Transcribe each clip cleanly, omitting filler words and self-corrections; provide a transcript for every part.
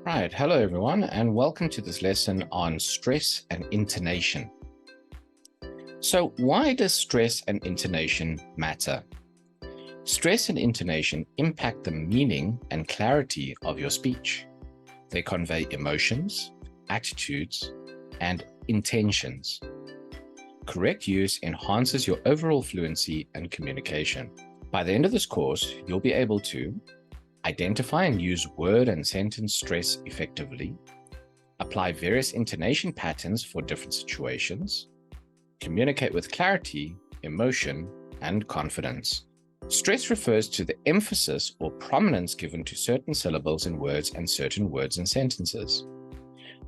Right, hello everyone, and welcome to this lesson on stress and intonation. So, why does stress and intonation matter? Stress and intonation impact the meaning and clarity of your speech. They convey emotions, attitudes, and intentions. Correct use enhances your overall fluency and communication. By the end of this course, you'll be able to identify and use word and sentence stress effectively, apply various intonation patterns for different situations, communicate with clarity, emotion, and confidence. Stress refers to the emphasis or prominence given to certain syllables in words and certain words and sentences.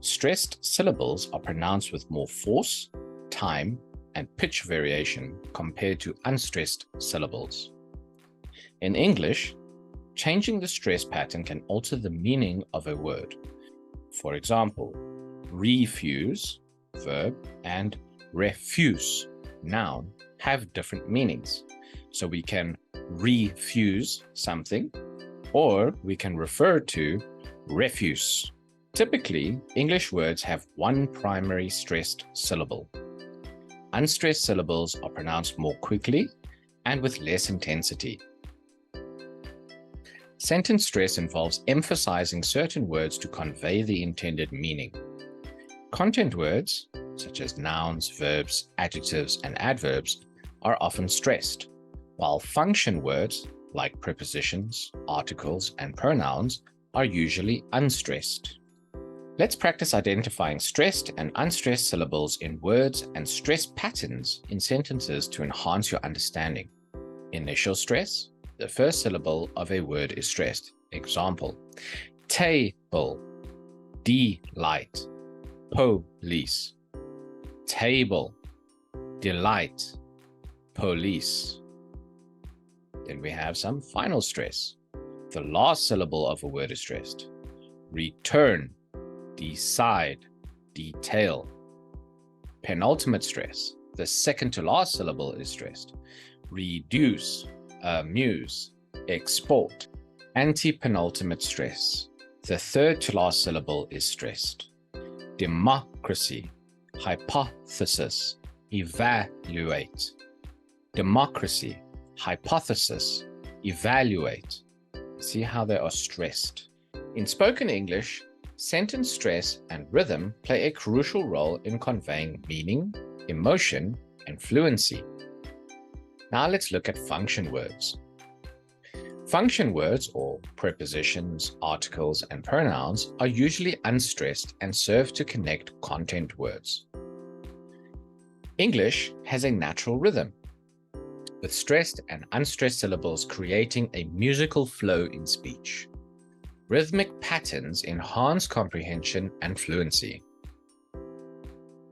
Stressed syllables are pronounced with more force, time, and pitch variation compared to unstressed syllables. In English, changing the stress pattern can alter the meaning of a word. For example, refuse, verb, and refuse, noun, have different meanings. So we can refuse something, or we can refer to refuse. Typically, English words have one primary stressed syllable. Unstressed syllables are pronounced more quickly and with less intensity. Sentence stress involves emphasizing certain words to convey the intended meaning. Content words, such as nouns, verbs, adjectives, and adverbs, are often stressed, while function words, like prepositions, articles, and pronouns, are usually unstressed. Let's practice identifying stressed and unstressed syllables in words and stress patterns in sentences to enhance your understanding. Initial stress. The first syllable of a word is stressed. Example, table, delight, police. Table, delight, police. Then we have some final stress. The last syllable of a word is stressed. Return, decide, detail. Penultimate stress. The second to last syllable is stressed. Reduce, amuse, export. Antepenultimate stress. The third to last syllable is stressed. Democracy, hypothesis, evaluate. Democracy, hypothesis, evaluate. See how they are stressed. In spoken English, sentence stress and rhythm play a crucial role in conveying meaning, emotion, and fluency. Now let's look at function words. Function words, or prepositions, articles, and pronouns, are usually unstressed and serve to connect content words. English has a natural rhythm, with stressed and unstressed syllables creating a musical flow in speech. Rhythmic patterns enhance comprehension and fluency.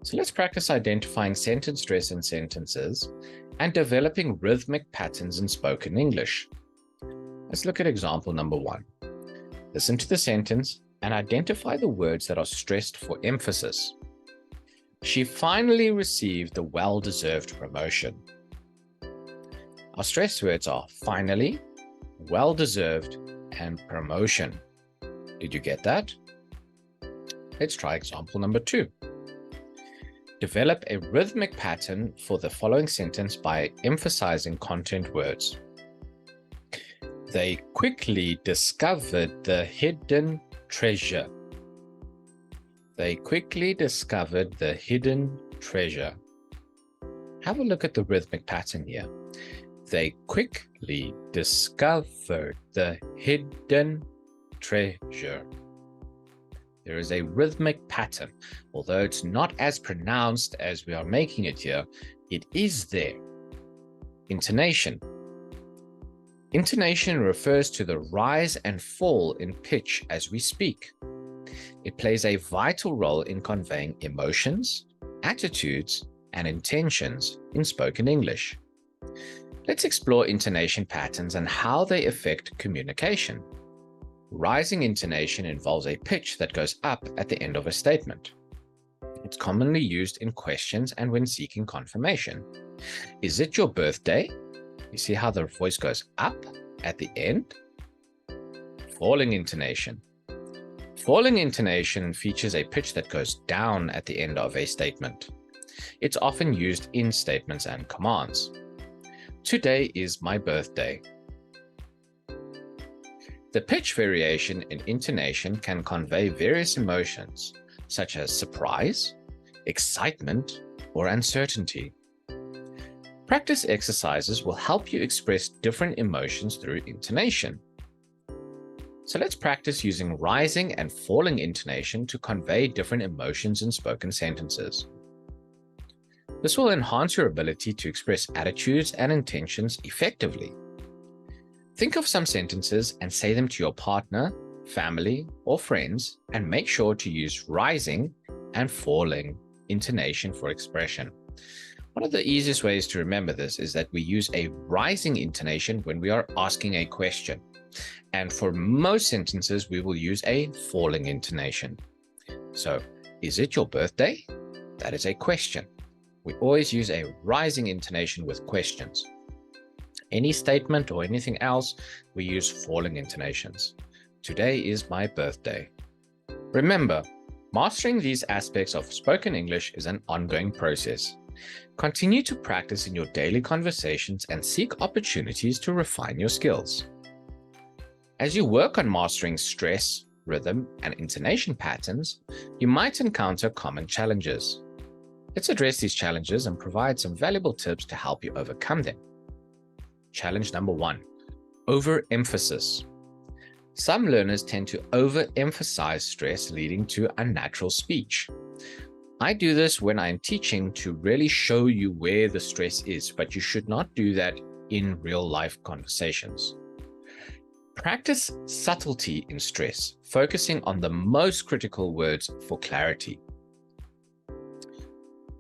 So let's practice identifying sentence stress in sentences and developing rhythmic patterns in spoken English. Let's look at example number 1. Listen to the sentence and identify the words that are stressed for emphasis. She finally received the well-deserved promotion. Our stressed words are finally, well-deserved, and promotion. Did you get that? Let's try example number 2. Develop a rhythmic pattern for the following sentence by emphasizing content words. They quickly discovered the hidden treasure. They quickly discovered the hidden treasure. Have a look at the rhythmic pattern here. They quickly discovered the hidden treasure. There is a rhythmic pattern. Although it's not as pronounced as we are making it here, it is there. Intonation. Intonation refers to the rise and fall in pitch as we speak. It plays a vital role in conveying emotions, attitudes, and intentions in spoken English. Let's explore intonation patterns and how they affect communication. Rising intonation involves a pitch that goes up at the end of a statement. It's commonly used in questions and when seeking confirmation. Is it your birthday? You see how the voice goes up at the end? Falling intonation. Falling intonation features a pitch that goes down at the end of a statement. It's often used in statements and commands. Today is my birthday. The pitch variation in intonation can convey various emotions, such as surprise, excitement, or uncertainty. Practice exercises will help you express different emotions through intonation. So let's practice using rising and falling intonation to convey different emotions in spoken sentences. This will enhance your ability to express attitudes and intentions effectively. Think of some sentences and say them to your partner, family, or friends, and make sure to use rising and falling intonation for expression. One of the easiest ways to remember this is that we use a rising intonation when we are asking a question. And for most sentences, we will use a falling intonation. So, is it your birthday? That is a question. We always use a rising intonation with questions. Any statement or anything else, we use falling intonations. Today is my birthday. Remember, mastering these aspects of spoken English is an ongoing process. Continue to practice in your daily conversations and seek opportunities to refine your skills. As you work on mastering stress, rhythm, and intonation patterns, you might encounter common challenges. Let's address these challenges and provide some valuable tips to help you overcome them. Challenge number 1, overemphasis. Some learners tend to overemphasize stress, leading to unnatural speech. I do this when I'm teaching to really show you where the stress is, but you should not do that in real-life conversations. Practice subtlety in stress, focusing on the most critical words for clarity.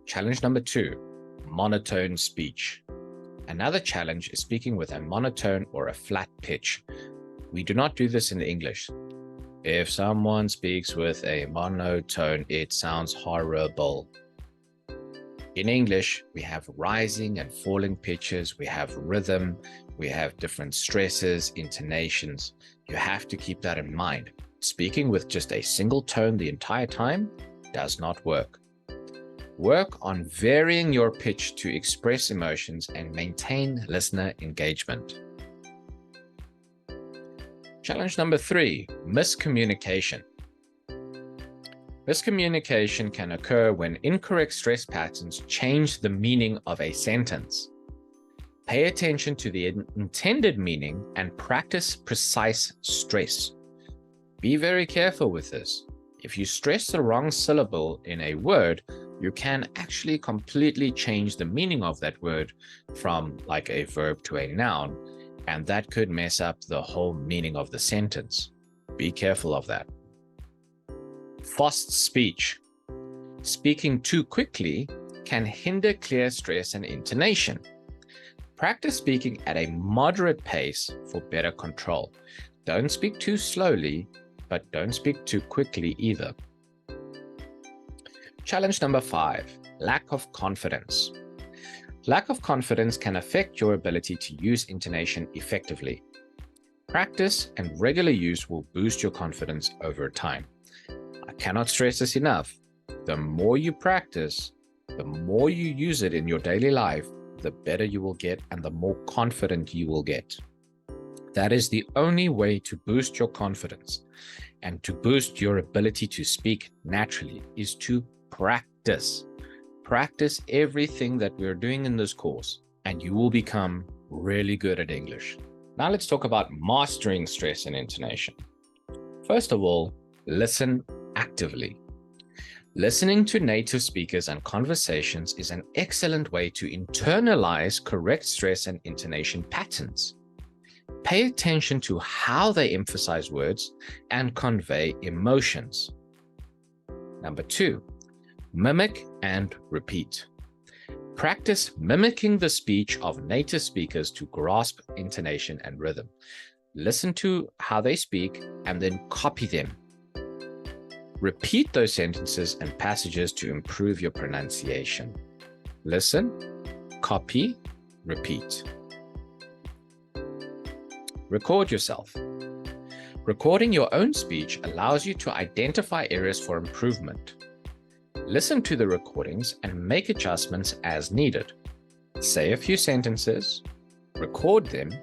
Challenge number 2, monotone speech. Another challenge is speaking with a monotone or a flat pitch. We do not do this in English. If someone speaks with a monotone, it sounds horrible. In English, we have rising and falling pitches, we have rhythm, we have different stresses, intonations. You have to keep that in mind. Speaking with just a single tone the entire time does not work. Work on varying your pitch to express emotions and maintain listener engagement. Challenge number 3, miscommunication. Miscommunication can occur when incorrect stress patterns change the meaning of a sentence. Pay attention to the intended meaning and practice precise stress. Be very careful with this. If you stress the wrong syllable in a word, you can actually completely change the meaning of that word from like a verb to a noun, and that could mess up the whole meaning of the sentence. Be careful of that. Fast speech. Speaking too quickly can hinder clear stress and intonation. Practice speaking at a moderate pace for better control. Don't speak too slowly, but don't speak too quickly either. Challenge number 5, lack of confidence. Lack of confidence can affect your ability to use intonation effectively. Practice and regular use will boost your confidence over time. I cannot stress this enough. The more you practice, the more you use it in your daily life, the better you will get and the more confident you will get. That is the only way to boost your confidence and to boost your ability to speak naturally is to practice. Practice everything that we're doing in this course and you will become really good at English. Now let's talk about mastering stress and intonation. First of all, listen actively. Listening to native speakers and conversations is an excellent way to internalize correct stress and intonation patterns. Pay attention to how they emphasize words and convey emotions. Number 2, mimic and repeat. Practice mimicking the speech of native speakers to grasp intonation and rhythm. Listen to how they speak and then copy them. Repeat those sentences and passages to improve your pronunciation. Listen, copy, repeat. Record yourself. Recording your own speech allows you to identify areas for improvement. Listen to the recordings and make adjustments as needed. Say a few sentences, record them,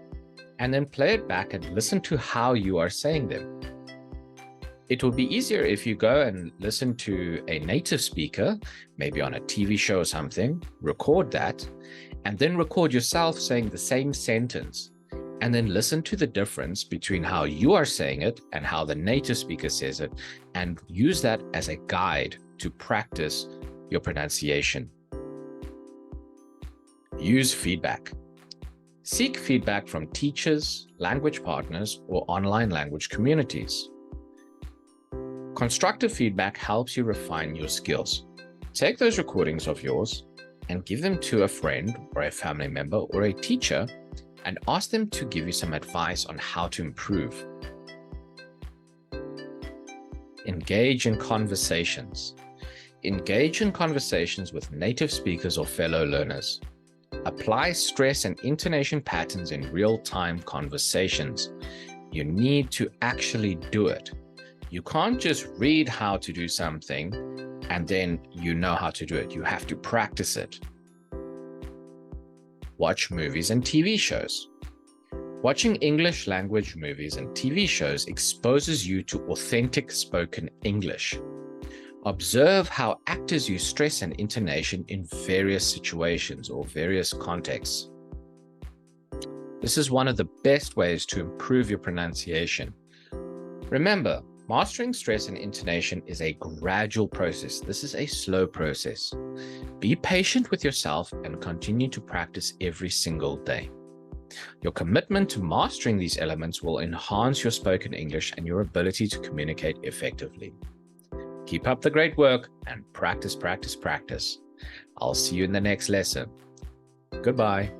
and then play it back and listen to how you are saying them. It will be easier if you go and listen to a native speaker, maybe on a TV show or something, record that, and then record yourself saying the same sentence, and then listen to the difference between how you are saying it and how the native speaker says it, and use that as a guide to practice your pronunciation. Use feedback. Seek feedback from teachers, language partners, or online language communities. Constructive feedback helps you refine your skills. Take those recordings of yours and give them to a friend or a family member or a teacher and ask them to give you some advice on how to improve. Engage in conversations. Engage in conversations with native speakers or fellow learners. Apply stress and intonation patterns in real-time conversations. You need to actually do it. You can't just read how to do something and then you know how to do it. You have to practice it. Watch movies and TV shows. Watching English language movies and TV shows exposes you to authentic spoken English. Observe how actors use stress and intonation in various situations or various contexts. This is one of the best ways to improve your pronunciation. Remember, mastering stress and intonation is a gradual process. This is a slow process. Be patient with yourself and continue to practice every single day. Your commitment to mastering these elements will enhance your spoken English and your ability to communicate effectively. Keep up the great work and practice, practice, practice. I'll see you in the next lesson. Goodbye.